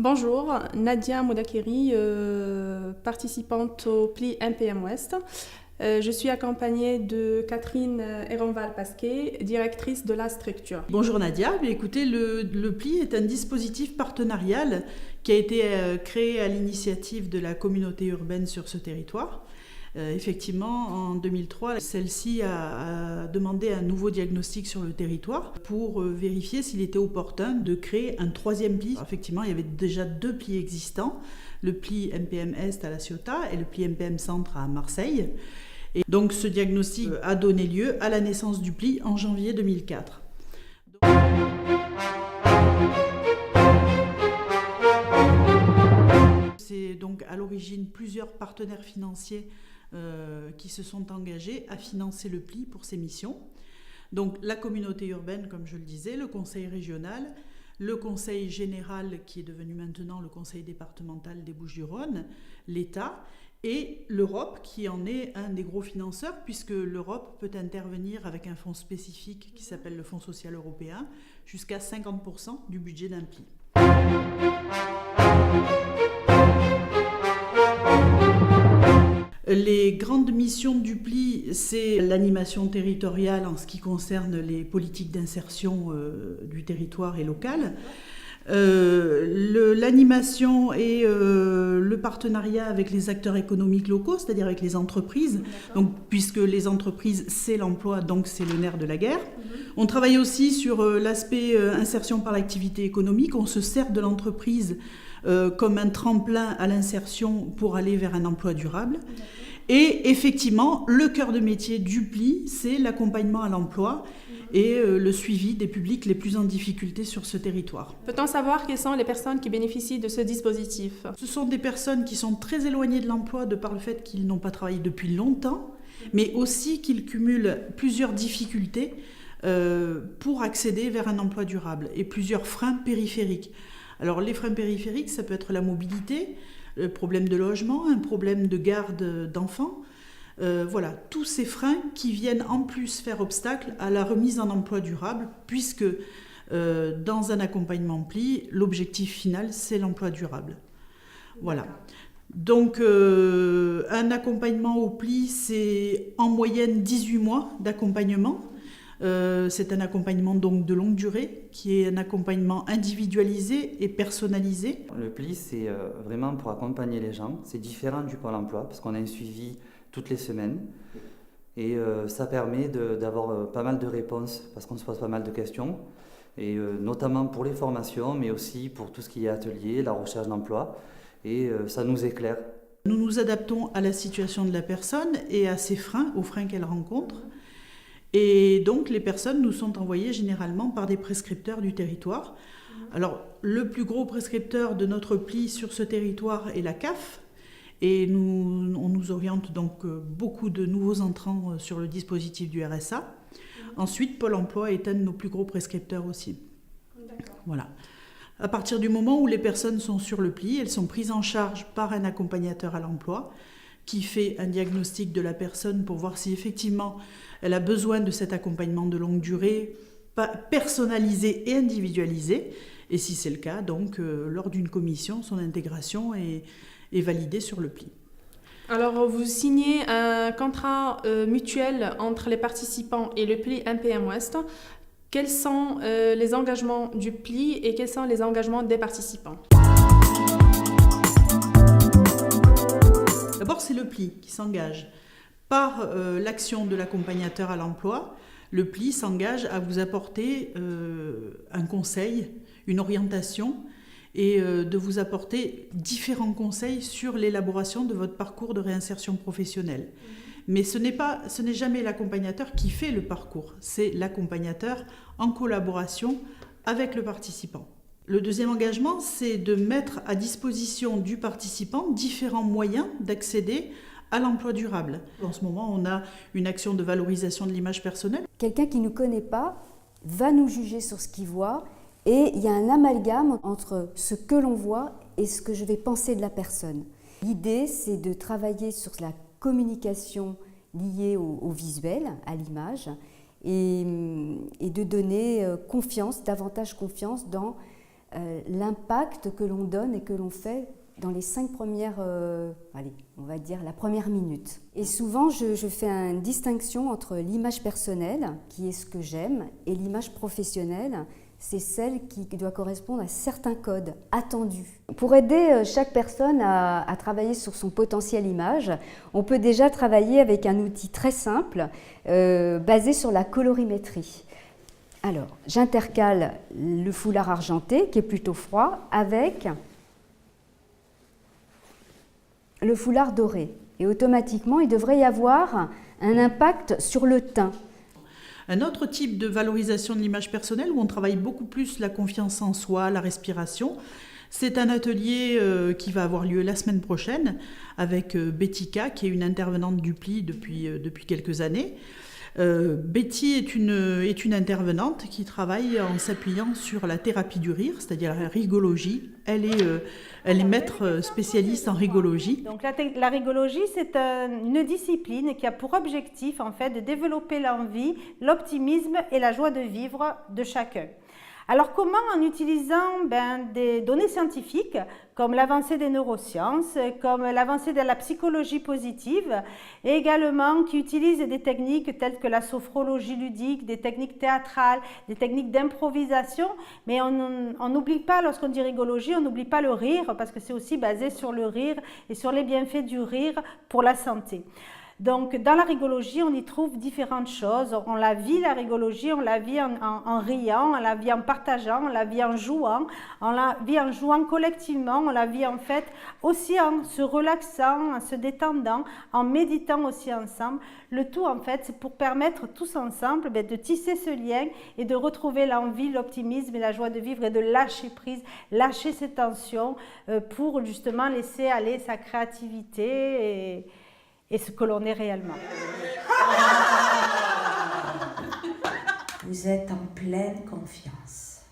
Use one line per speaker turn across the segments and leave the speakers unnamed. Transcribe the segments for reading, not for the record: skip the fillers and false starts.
Bonjour, Nadia Moudakeri, participante au pli MPM Ouest. Je suis accompagnée de Catherine Eronval-Pasquet, directrice de la structure.
Bonjour Nadia, écoutez, le pli est un dispositif partenarial qui a été créé à l'initiative de la communauté urbaine sur ce territoire. Effectivement, en 2003, celle-ci a demandé un nouveau diagnostic sur le territoire pour vérifier s'il était opportun de créer un troisième pli. Effectivement, il y avait déjà 2 plis existants, le pli MPM Est à La Ciotat et le pli MPM Centre à Marseille. Et donc ce diagnostic a donné lieu à la naissance du pli en janvier 2004. C'est donc à l'origine plusieurs partenaires financiers qui se sont engagés à financer le pli pour ces missions. Donc la communauté urbaine, comme je le disais, le conseil régional, le conseil général qui est devenu maintenant le conseil départemental des Bouches-du-Rhône, l'État et l'Europe qui en est un des gros financeurs puisque l'Europe peut intervenir avec un fonds spécifique qui s'appelle le Fonds social européen jusqu'à 50% du budget d'un pli. Les grandes missions du pli, c'est l'animation territoriale en ce qui concerne les politiques d'insertion du territoire et local. L'animation et le partenariat avec les acteurs économiques locaux, c'est-à-dire avec les entreprises, donc, puisque les entreprises, c'est l'emploi, donc c'est le nerf de la guerre. On travaille aussi sur l'aspect insertion par l'activité économique. On se sert de l'entreprise comme un tremplin à l'insertion pour aller vers un emploi durable. Et effectivement, le cœur de métier du pli, c'est l'accompagnement à l'emploi et le suivi des publics les plus en difficulté sur ce territoire.
Peut-on savoir quelles sont les personnes qui bénéficient de ce dispositif ?
Ce sont des personnes qui sont très éloignées de l'emploi de par le fait qu'ils n'ont pas travaillé depuis longtemps, mais aussi qu'ils cumulent plusieurs difficultés pour accéder vers un emploi durable et plusieurs freins périphériques. Alors les freins périphériques, ça peut être la mobilité, le problème de logement, un problème de garde d'enfants. Voilà, tous ces freins qui viennent en plus faire obstacle à la remise en emploi durable, puisque dans un accompagnement pli, l'objectif final, c'est l'emploi durable. Voilà. Donc, un accompagnement au pli, c'est en moyenne 18 mois d'accompagnement. C'est un accompagnement donc de longue durée, qui est un accompagnement individualisé et personnalisé.
Le pli, c'est vraiment pour accompagner les gens. C'est différent du Pôle emploi, parce qu'on a un suivi toutes les semaines. Et ça permet d'avoir pas mal de réponses, parce qu'on se pose pas mal de questions, et notamment pour les formations, mais aussi pour tout ce qui est atelier, la recherche d'emploi. Et ça nous éclaire.
Nous nous adaptons à la situation de la personne et à ses freins, aux freins qu'elle rencontre. Et donc, les personnes nous sont envoyées généralement par des prescripteurs du territoire. Alors, le plus gros prescripteur de notre pli sur ce territoire est la CAF. Et on nous oriente donc beaucoup de nouveaux entrants sur le dispositif du RSA. Ensuite, Pôle emploi est un de nos plus gros prescripteurs aussi. Voilà. À partir du moment où les personnes sont sur le pli, elles sont prises en charge par un accompagnateur à l'emploi qui fait un diagnostic de la personne pour voir si effectivement elle a besoin de cet accompagnement de longue durée, personnalisé et individualisé. Et si c'est le cas, donc lors d'une commission, son intégration est validée sur le pli.
Alors, vous signez un contrat mutuel entre les participants et le pli MPM Ouest. Quels sont les engagements du pli et quels sont les engagements des participants ?
D'abord, c'est le pli qui s'engage. Par l'action de l'accompagnateur à l'emploi, le pli s'engage à vous apporter un conseil, une orientation et de vous apporter différents conseils sur l'élaboration de votre parcours de réinsertion professionnelle. Mais ce n'est jamais l'accompagnateur qui fait le parcours, c'est l'accompagnateur en collaboration avec le participant. Le deuxième engagement, c'est de mettre à disposition du participant différents moyens d'accéder à l'emploi durable. En ce moment, on a une action de valorisation de l'image personnelle.
Quelqu'un qui ne nous connaît pas va nous juger sur ce qu'il voit et il y a un amalgame entre ce que l'on voit et ce que je vais penser de la personne. L'idée, c'est de travailler sur la communication liée au visuel, à l'image, et de donner confiance, davantage confiance dans l'impact que l'on donne et que l'on fait dans les 5 premières, on va dire la première minute. Et souvent, je fais une distinction entre l'image personnelle, qui est ce que j'aime, et l'image professionnelle, c'est celle qui doit correspondre à certains codes attendus. Pour aider chaque personne à travailler sur son potentiel image, on peut déjà travailler avec un outil très simple, basé sur la colorimétrie. Alors, j'intercale le foulard argenté, qui est plutôt froid, avec le foulard doré. Et automatiquement, il devrait y avoir un impact sur le teint.
Un autre type de valorisation de l'image personnelle où on travaille beaucoup plus la confiance en soi, la respiration, c'est un atelier qui va avoir lieu la semaine prochaine avec Bettika, qui est une intervenante du PLI depuis quelques années. Betty est une intervenante qui travaille en s'appuyant sur la thérapie du rire, c'est-à-dire la rigologie. Elle est maître spécialiste en rigologie.
Donc la rigologie, c'est une discipline qui a pour objectif en fait de développer l'envie, l'optimisme et la joie de vivre de chacun. Alors comment? En utilisant des données scientifiques comme l'avancée des neurosciences, comme l'avancée de la psychologie positive et également qui utilisent des techniques telles que la sophrologie ludique, des techniques théâtrales, des techniques d'improvisation. Mais on n'oublie pas, lorsqu'on dit rigologie, on n'oublie pas le rire parce que c'est aussi basé sur le rire et sur les bienfaits du rire pour la santé. Donc, dans la rigologie, on y trouve différentes choses. On la vit, la rigologie, on la vit en riant, on la vit en partageant, on la vit en jouant collectivement, on la vit en fait aussi en se relaxant, en se détendant, en méditant aussi ensemble. Le tout, en fait, c'est pour permettre tous ensemble de tisser ce lien et de retrouver l'envie, l'optimisme et la joie de vivre et de lâcher prise, lâcher ses tensions pour justement laisser aller sa créativité et ce que l'on est réellement.
Vous êtes en pleine confiance.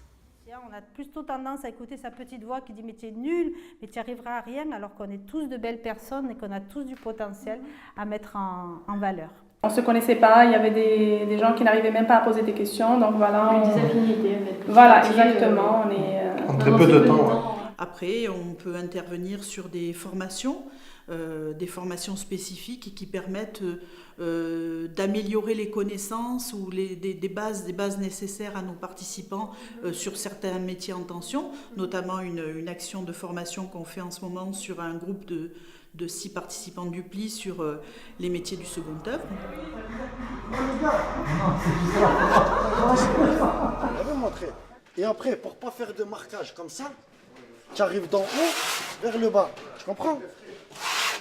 On a plutôt tendance à écouter sa petite voix qui dit « mais tu es nul, mais tu n'y arriveras à rien » alors qu'on est tous de belles personnes et qu'on a tous du potentiel à mettre en valeur.
On ne se connaissait pas, il y avait des gens qui n'arrivaient même pas à poser des questions, donc voilà.
Des affinités avec
Voilà, exactement. On est,
en très peu de temps.
Après, on peut intervenir sur des formations spécifiques qui permettent d'améliorer les connaissances ou des bases nécessaires à nos participants sur certains métiers en tension, notamment une action de formation qu'on fait en ce moment sur un groupe de 6 participants du PLI sur les métiers du second œuvre.
Je vais vous montrer. Et après, pour ne pas faire de marquage comme ça, tu arrives d'en haut vers le bas. Tu comprends?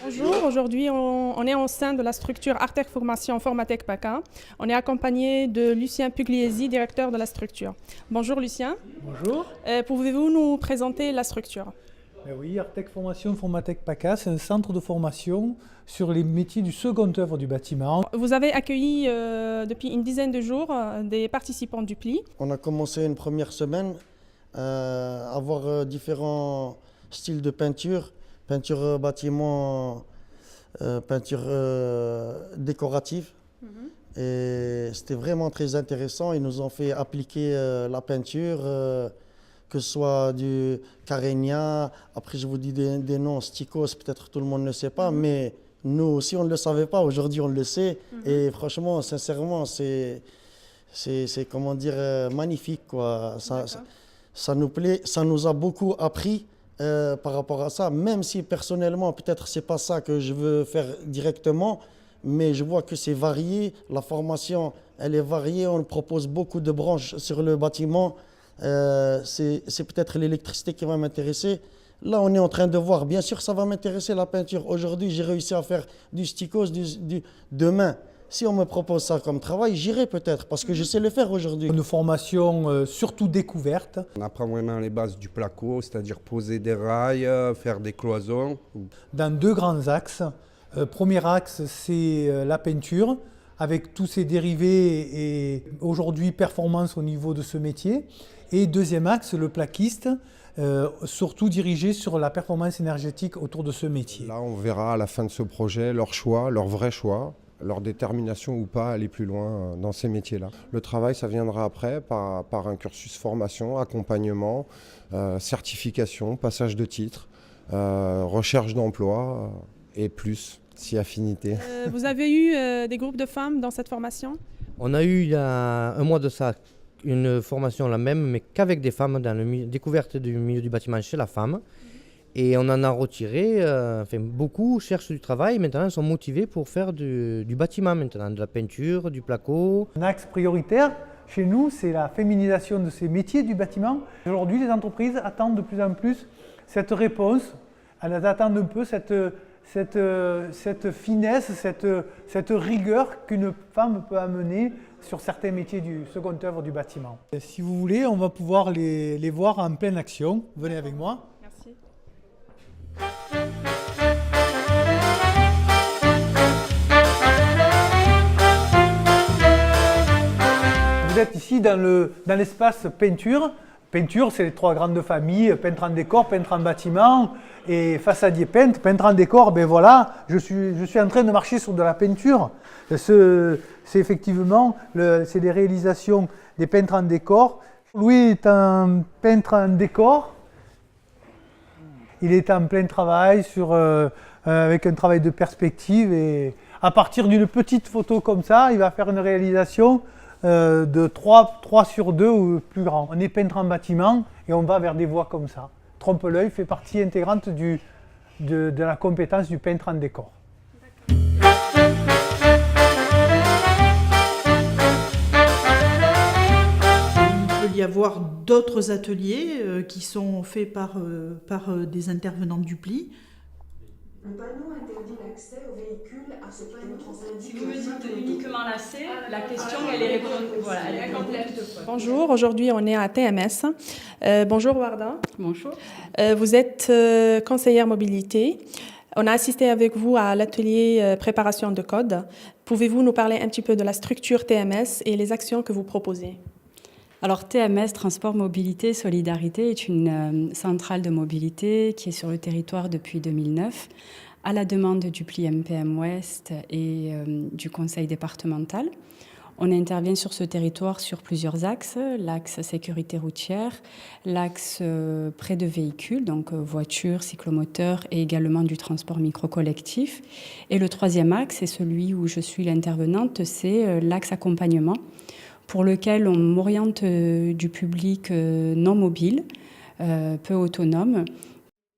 Bonjour, aujourd'hui on est au sein de la structure Artec Formation Formatec PACA. On est accompagné de Lucien Pugliesi, directeur de la structure. Bonjour Lucien.
Bonjour.
Pouvez-vous nous présenter la structure?
Oui, Artec Formation Formatec PACA, c'est un centre de formation sur les métiers du second œuvre du bâtiment.
Vous avez accueilli depuis une dizaine de jours des participants du PLI.
On a commencé une première semaine à avoir différents styles de peinture. Peinture bâtiment, peinture décorative. Et c'était vraiment très intéressant. Ils nous ont fait appliquer la peinture, que ce soit du Carénia. Après, je vous dis des noms, Stikos, peut-être tout le monde ne le sait pas, mais nous aussi, on ne le savait pas. Aujourd'hui, on le sait. Et franchement, sincèrement, c'est comment dire, magnifique, quoi. Ça nous plaît, ça nous a beaucoup appris. Par rapport à ça, même si personnellement, peut-être c'est pas ça que je veux faire directement, mais je vois que c'est varié, la formation, elle est variée, on propose beaucoup de branches sur le bâtiment, c'est peut-être l'électricité qui va m'intéresser. Là, on est en train de voir, bien sûr, ça va m'intéresser la peinture. Aujourd'hui, j'ai réussi à faire du stikos, demain. Si on me propose ça comme travail, j'irai peut-être, parce que je sais le faire aujourd'hui.
Une formation surtout découverte.
On apprend vraiment les bases du placo, c'est-à-dire poser des rails, faire des cloisons.
Dans 2 grands axes. Premier axe, c'est la peinture, avec tous ses dérivés et aujourd'hui performance au niveau de ce métier. Et deuxième axe, le plaquiste, surtout dirigé sur la performance énergétique autour de ce métier.
Là, on verra à la fin de ce projet leur choix, leur vrai choix. leur détermination ou pas à aller plus loin dans ces métiers-là. Le travail, ça viendra après par un cursus formation, accompagnement, certification, passage de titre, recherche d'emploi et plus, si affinité.
Vous avez eu des groupes de femmes dans cette formation?
On a eu il y a un mois de ça une formation la même, mais qu'avec des femmes dans la découverte du milieu du bâtiment chez la femme. Et on en a retiré, beaucoup cherchent du travail, maintenant sont motivés pour faire du bâtiment maintenant, de la peinture, du placo.
Un axe prioritaire chez nous, c'est la féminisation de ces métiers du bâtiment. Aujourd'hui, les entreprises attendent de plus en plus cette réponse, elles attendent un peu cette finesse, cette rigueur qu'une femme peut amener sur certains métiers du second œuvre du bâtiment. Et si vous voulez, on va pouvoir les voir en pleine action. Venez avec moi.
Merci.
Vous êtes ici dans l'espace peinture. Peinture, c'est les trois grandes familles, peintre en décor, peintre en bâtiment et façadier peintre. Peintre en décor, ben voilà, je suis en train de marcher sur de la peinture. C'est effectivement c'est des réalisations des peintres en décor. Louis est un peintre en décor. Il est en plein travail avec un travail de perspective et à partir d'une petite photo comme ça, il va faire une réalisation de 3 sur 2 ou plus grand. On est peintre en bâtiment et on va vers des voies comme ça. Trompe-l'œil fait partie intégrante de la compétence du peintre en décor.
Il peut y avoir d'autres ateliers qui sont faits par des intervenants du pli.
Le panneau interdit l'accès au véhicule à ce panneau.
Si vous me dites uniquement l'accès, la question elle est complète.
Bonjour, aujourd'hui on est à TMS. Bonjour Warda.
Bonjour.
Vous êtes conseillère mobilité. On a assisté avec vous à l'atelier préparation de code. Pouvez-vous nous parler un petit peu de la structure TMS et les actions que vous proposez?
Alors TMS, Transport, Mobilité, Solidarité, est une centrale de mobilité qui est sur le territoire depuis 2009, à la demande du pli MPM Ouest et du conseil départemental. On intervient sur ce territoire sur plusieurs axes, l'axe sécurité routière, l'axe près de véhicules, donc voitures, cyclomoteurs et également du transport micro-collectif. Et le troisième axe, c'est celui où je suis l'intervenante, c'est l'axe accompagnement, pour lequel on m'oriente du public non mobile, peu autonome.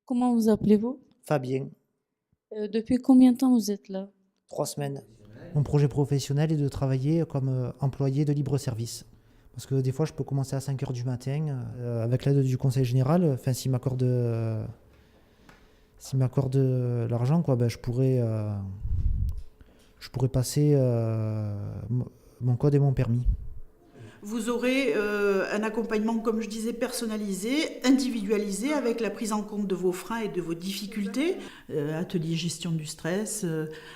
Comment vous appelez-vous?
Fabien.
Depuis combien de temps vous êtes là?
3 semaines. Mon projet professionnel est de travailler comme employé de libre service. Parce que des fois, je peux commencer à 5 h du matin, avec l'aide du conseil général. Enfin, s'il m'accorde l'argent, quoi, ben, je pourrais passer mon code et mon permis.
Vous aurez un accompagnement, comme je disais, personnalisé, individualisé, avec la prise en compte de vos freins et de vos difficultés. Atelier gestion du stress,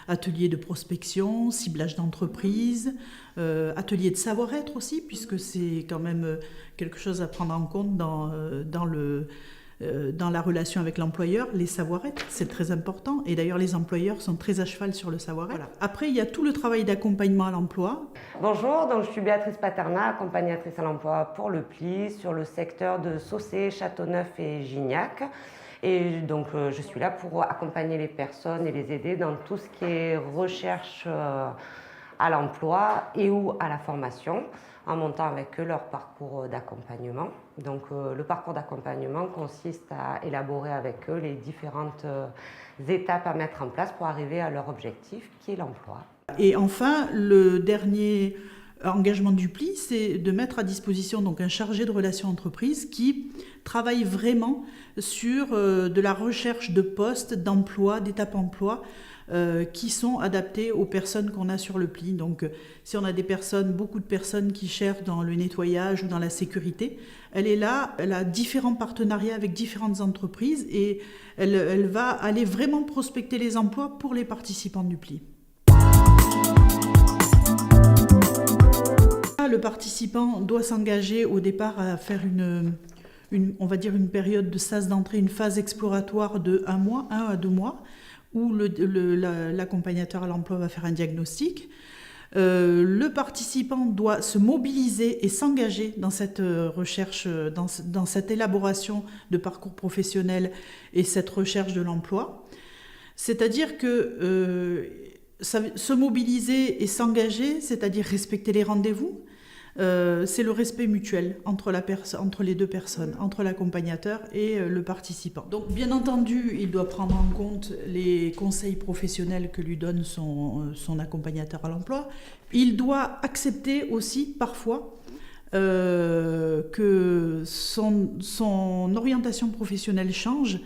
atelier de prospection, ciblage d'entreprise, atelier de savoir-être aussi, puisque c'est quand même quelque chose à prendre en compte dans la relation avec l'employeur, les savoir-être, c'est très important. Et d'ailleurs, les employeurs sont très à cheval sur le savoir-être. Voilà. Après, il y a tout le travail d'accompagnement à l'emploi.
Bonjour, donc je suis Béatrice Paterna, accompagnatrice à l'emploi pour le pli sur le secteur de Saucé, Châteauneuf et Gignac. Et donc, je suis là pour accompagner les personnes et les aider dans tout ce qui est recherche à l'emploi et ou à la formation, en montant avec eux leur parcours d'accompagnement. Donc le parcours d'accompagnement consiste à élaborer avec eux les différentes étapes à mettre en place pour arriver à leur objectif qui est l'emploi.
Et enfin, le dernier engagement du pli, c'est de mettre à disposition donc un chargé de relations entreprises qui travaille vraiment sur de la recherche de postes, d'emploi, d'étapes emploi, qui sont adaptés aux personnes qu'on a sur le pli. Donc si on a beaucoup de personnes qui cherchent dans le nettoyage ou dans la sécurité, elle est là, elle a différents partenariats avec différentes entreprises et elle va aller vraiment prospecter les emplois pour les participants du pli. Le participant doit s'engager au départ à faire on va dire une période de sas d'entrée, une phase exploratoire de 1 à 2 mois, où l'accompagnateur à l'emploi va faire un diagnostic. Le participant doit se mobiliser et s'engager dans cette recherche, dans cette élaboration de parcours professionnel et cette recherche de l'emploi. C'est-à-dire que se mobiliser et s'engager, c'est-à-dire respecter les rendez-vous, c'est le respect mutuel entre les deux personnes, entre l'accompagnateur et le participant. Donc bien entendu, il doit prendre en compte les conseils professionnels que lui donne son accompagnateur à l'emploi. Il doit accepter aussi parfois que son orientation professionnelle change,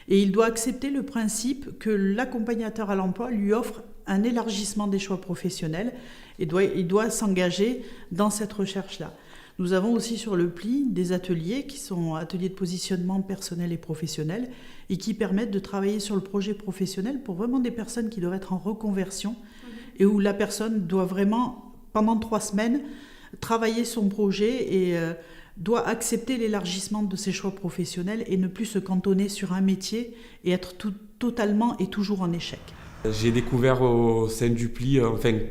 et il doit accepter le principe que l'accompagnateur à l'emploi lui offre un élargissement des choix professionnels, et il doit s'engager dans cette recherche-là. Nous avons aussi sur le pli des ateliers qui sont ateliers de positionnement personnel et professionnel et qui permettent de travailler sur le projet professionnel pour vraiment des personnes qui doivent être en reconversion et où la personne doit vraiment, pendant 3 semaines, travailler son projet et doit accepter l'élargissement de ses choix professionnels et ne plus se cantonner sur un métier et être totalement et toujours en échec.
J'ai découvert au sein du pli,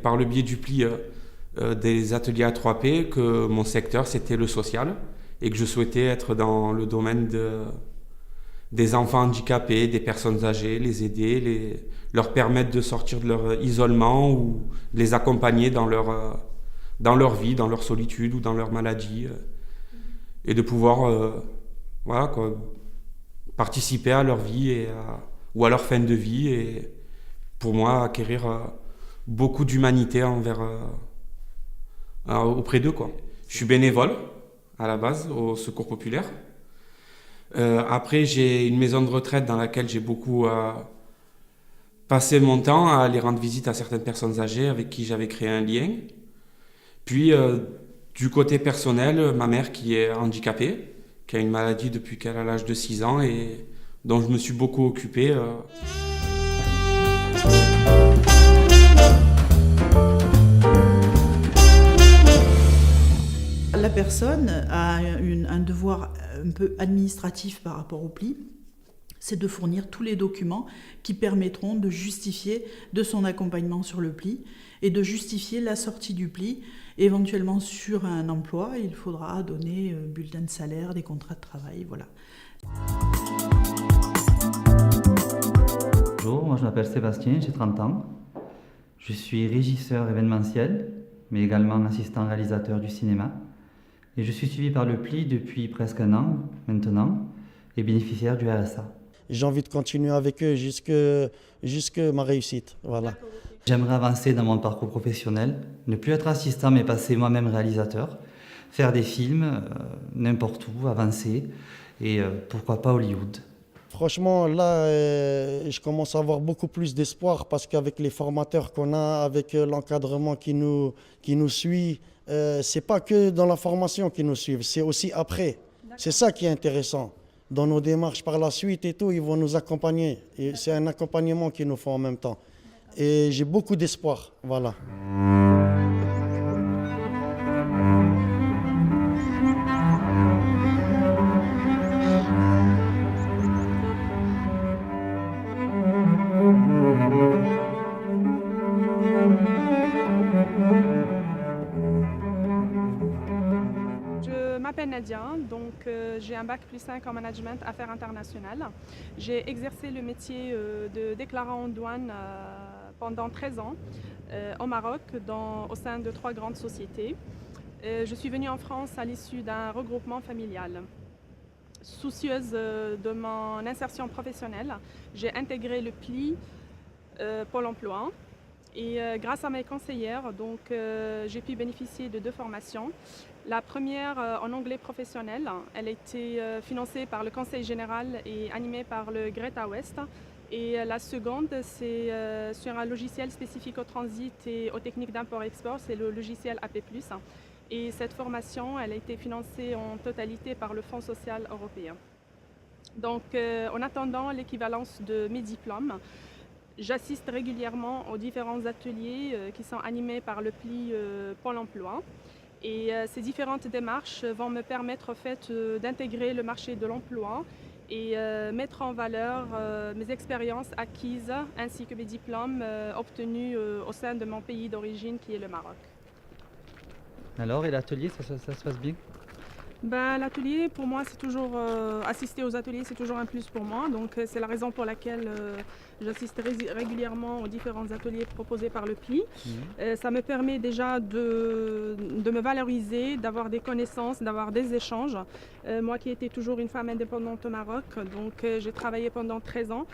par le biais du pli des ateliers A3P, que mon secteur c'était le social et que je souhaitais être dans le domaine des enfants handicapés, des personnes âgées, les aider, leur permettre de sortir de leur isolement ou les accompagner dans leur vie, dans leur solitude ou dans leur maladie, et de pouvoir participer à leur vie ou à leur fin de vie, et pour moi acquérir beaucoup d'humanité auprès d'eux, quoi. Je suis bénévole à la base au Secours populaire. Après, j'ai une maison de retraite dans laquelle j'ai beaucoup passé mon temps à aller rendre visite à certaines personnes âgées avec qui j'avais créé un lien. Puis, du côté personnel, ma mère qui est handicapée, qui a une maladie depuis qu'elle a l'âge de 6 ans et dont je me suis beaucoup occupé.
La personne a un devoir un peu administratif par rapport au pli, c'est de fournir tous les documents qui permettront de justifier de son accompagnement sur le pli et de justifier la sortie du pli. Éventuellement sur un emploi, il faudra donner bulletin de salaire, des contrats de travail, voilà.
Bonjour, moi je m'appelle Sébastien, j'ai 30 ans. Je suis régisseur événementiel, mais également assistant réalisateur du cinéma. Et je suis suivi par le pli depuis presque 1 an maintenant et bénéficiaire du RSA.
J'ai envie de continuer avec eux jusque ma réussite. Voilà.
J'aimerais avancer dans mon parcours professionnel, ne plus être assistant mais passer moi-même réalisateur, faire des films n'importe où, avancer et pourquoi pas Hollywood.
Franchement, là, je commence à avoir beaucoup plus d'espoir parce qu'avec les formateurs qu'on a, avec l'encadrement qui nous suit, c'est pas que dans la formation qu'ils nous suivent, c'est aussi après. C'est ça qui est intéressant. Dans nos démarches par la suite et tout, ils vont nous accompagner. Et c'est un accompagnement qu'ils nous font en même temps. Et j'ai beaucoup d'espoir, voilà.
Je m'appelle Nadia, donc j'ai un bac +5 en management affaires internationales. J'ai exercé le métier de déclarant en douane pendant 13 ans au Maroc, au sein de 3 grandes sociétés. Je suis venue en France à l'issue d'un regroupement familial. Soucieuse de mon insertion professionnelle, j'ai intégré le pli Pôle emploi. Et grâce à mes conseillères, donc, j'ai pu bénéficier de 2 formations. La première en anglais professionnel, elle a été financée par le Conseil général et animée par le Greta West. Et la seconde, c'est sur un logiciel spécifique au transit et aux techniques d'import-export, c'est le logiciel AP+. Et cette formation, elle a été financée en totalité par le Fonds social européen. Donc, en attendant l'équivalence de mes diplômes, j'assiste régulièrement aux différents ateliers qui sont animés par le pli Pôle emploi. Et ces différentes démarches vont me permettre en fait, d'intégrer le marché de l'emploi et mettre en valeur mes expériences acquises ainsi que mes diplômes obtenus au sein de mon pays d'origine qui est le Maroc.
Alors, et l'atelier, ça se passe bien?
L'atelier, pour moi, c'est toujours assister aux ateliers, c'est toujours un plus pour moi. Donc, c'est la raison pour laquelle j'assiste régulièrement aux différents ateliers proposés par le PLI. Ça me permet déjà de me valoriser, d'avoir des connaissances, d'avoir des échanges. Moi qui étais toujours une femme indépendante au Maroc, donc j'ai travaillé pendant 13 ans.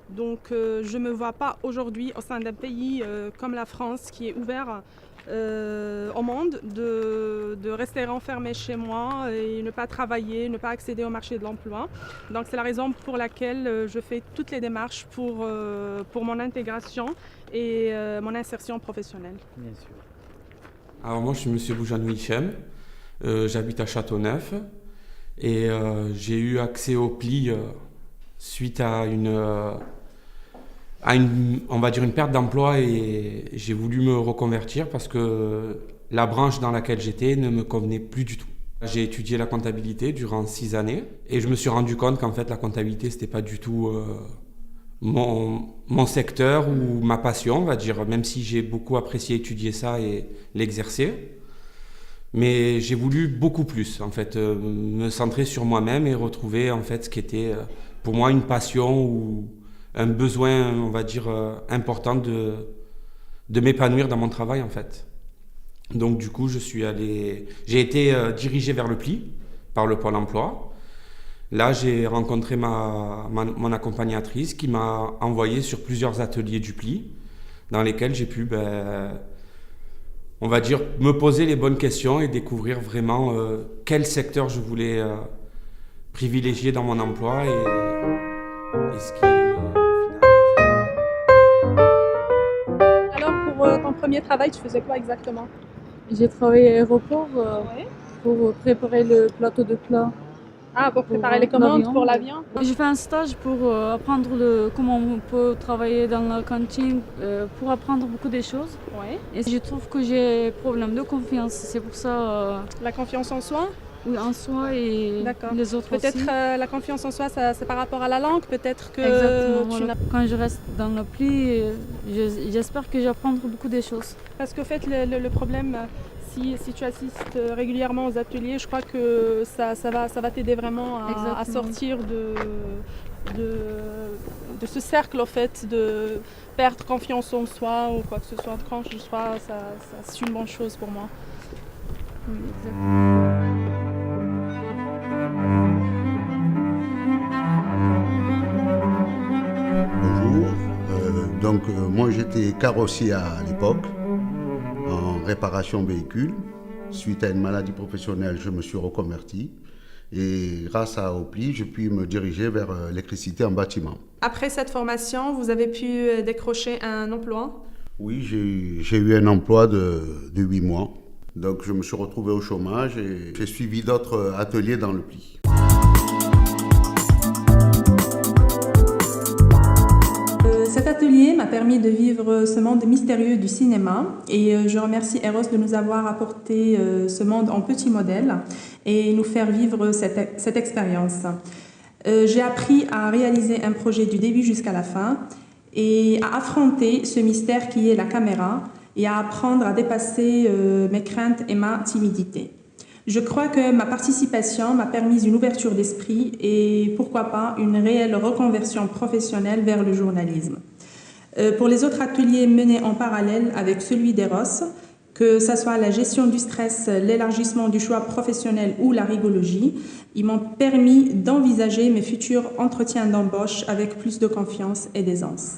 Donc, je ne me vois pas aujourd'hui au sein d'un pays comme la France qui est ouvert au monde, de rester renfermée chez moi et ne pas travailler, ne pas accéder au marché de l'emploi. Donc c'est la raison pour laquelle je fais toutes les démarches pour mon intégration et mon insertion professionnelle.
Bien sûr.
Alors moi je suis M. Boujane Hichem, j'habite à Châteauneuf et j'ai eu accès au PLI suite à on va dire une perte d'emploi et j'ai voulu me reconvertir parce que la branche dans laquelle j'étais ne me convenait plus du tout. J'ai étudié la comptabilité durant 6 années et je me suis rendu compte qu'en fait la comptabilité c'était pas du tout mon secteur ou ma passion, on va dire, même si j'ai beaucoup apprécié étudier ça et l'exercer. Mais j'ai voulu beaucoup plus, en fait, me centrer sur moi-même et retrouver en fait ce qui était pour moi une passion ou un besoin, on va dire, important de m'épanouir dans mon travail, en fait. Donc, du coup, j'ai été dirigé vers le PLI par le Pôle emploi. Là, j'ai rencontré mon accompagnatrice qui m'a envoyé sur plusieurs ateliers du PLI dans lesquels j'ai pu, on va dire, me poser les bonnes questions et découvrir vraiment quel secteur je voulais privilégier dans mon emploi et ce qui...
Ton premier travail, tu faisais quoi exactement?
J'ai travaillé à l'aéroport pour préparer le plateau de plat.
Ah, pour préparer les commandes pour l'avion?
J'ai fait un stage pour apprendre comment on peut travailler dans la cantine, pour apprendre beaucoup de choses.
Ouais.
Et je trouve que j'ai problème de confiance, c'est pour ça...
La confiance en soi?
Oui, en soi et les autres
peut-être
aussi.
La confiance en soi, c'est par rapport à la langue, peut-être que...
Exactement, voilà. Quand je reste dans le PLI, j'espère que j'apprendrai beaucoup de choses.
Parce qu'au fait, le problème, si tu assistes régulièrement aux ateliers, je crois que ça va t'aider vraiment à sortir de ce cercle, au fait, de perdre confiance en soi ou quoi que ce soit. Quand je sois, c'est une bonne chose pour moi. Exactement.
Bonjour, moi j'étais carrossier à l'époque, en réparation véhicule. Suite à une maladie professionnelle, je me suis reconverti et grâce au PLI, j'ai pu me diriger vers l'électricité en bâtiment.
Après cette formation, vous avez pu décrocher un emploi?
Oui, j'ai eu un emploi de 8 mois. Donc je me suis retrouvé au chômage et j'ai suivi d'autres ateliers dans le PLI.
Cet atelier m'a permis de vivre ce monde mystérieux du cinéma et je remercie Eros de nous avoir apporté ce monde en petit modèle et nous faire vivre cette expérience. J'ai appris à réaliser un projet du début jusqu'à la fin et à affronter ce mystère qui est la caméra et à apprendre à dépasser mes craintes et ma timidité. Je crois que ma participation m'a permis une ouverture d'esprit et pourquoi pas une réelle reconversion professionnelle vers le journalisme. Pour les autres ateliers menés en parallèle avec celui d'Eros, que ce soit la gestion du stress, l'élargissement du choix professionnel ou la rigologie, ils m'ont permis d'envisager mes futurs entretiens d'embauche avec plus de confiance et d'aisance.